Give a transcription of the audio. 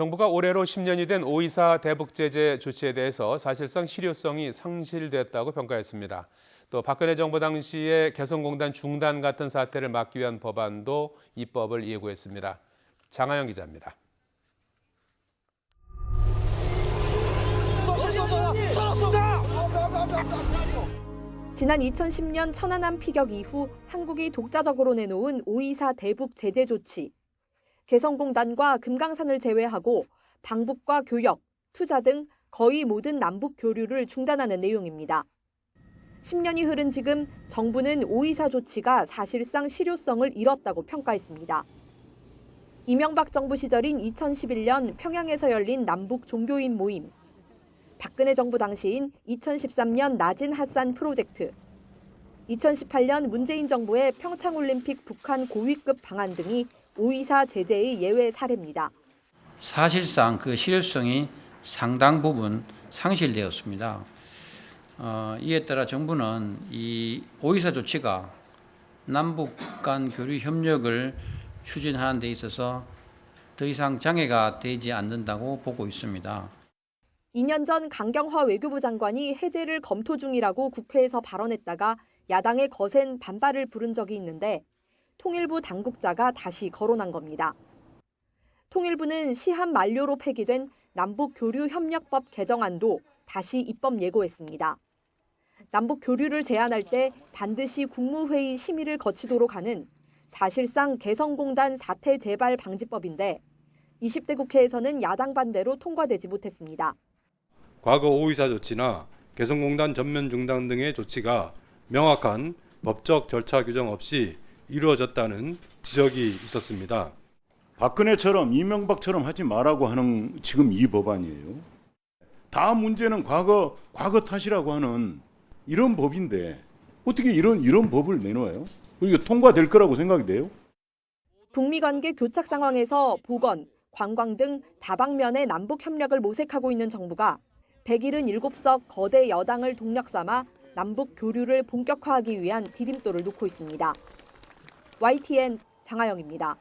정부가 올해로 10년이 된 5.24 대북 제재 조치에 대해서 사실상 실효성이 상실됐다고 평가했습니다. 또 박근혜 정부 당시에 개성공단 중단 같은 사태를 막기 위한 법안도 입법을 예고했습니다. 장하영 기자입니다. 지난 2010년 천안함 피격 이후 한국이 독자적으로 내놓은 5.24 대북 제재 조치. 개성공단과 금강산을 제외하고 방북과 교역, 투자 등 거의 모든 남북 교류를 중단하는 내용입니다. 10년이 흐른 지금 정부는 5.24 조치가 사실상 실효성을 잃었다고 평가했습니다. 이명박 정부 시절인 2011년 평양에서 열린 남북 종교인 모임, 박근혜 정부 당시인 2013년 나진 핫산 프로젝트, 2018년 문재인 정부의 평창올림픽 북한 고위급 방한 등이 5.24 제재의 예외 사례입니다. 사실상 그 실효성이 상당 부분 상실되었습니다. 이에 따라 정부는 이 5.24 조치가 남북 간 교류 협력을 추진하는 데 있어서 더 이상 장애가 되지 않는다고 보고 있습니다. 2년 전 강경화 외교부 장관이 해제를 검토 중이라고 국회에서 발언했다가 야당의 거센 반발을 부른 적이 있는데 통일부 당국자가 다시 거론한 겁니다. 통일부는 시한 만료로 폐기된 남북교류협력법 개정안도 다시 입법 예고했습니다. 남북 교류를 제한할 때 반드시 국무회의 심의를 거치도록 하는 사실상 개성공단 사태 재발 방지법인데 20대 국회에서는 야당 반대로 통과되지 못했습니다. 과거 5.24 조치나 개성공단 전면 중단 등의 조치가 명확한 법적 절차 규정 없이 이루어졌다는 지적이 있었습니다. 박근혜처럼 이명박처럼 하지 말라고 하는 지금 이 법안이에요. 다 문제는 과거 탓이라고 하는 이런 법인데 어떻게 이런 법을 내놓아요? 이게 통과될 거라고 생각이 돼요? 북미 관계 교착 상황에서 보건, 관광 등 다방면의 남북 협력을 모색하고 있는 정부가 177석 거대 여당을 동력 삼아 남북 교류를 본격화하기 위한 디딤돌을 놓고 있습니다. YTN 장하영입니다.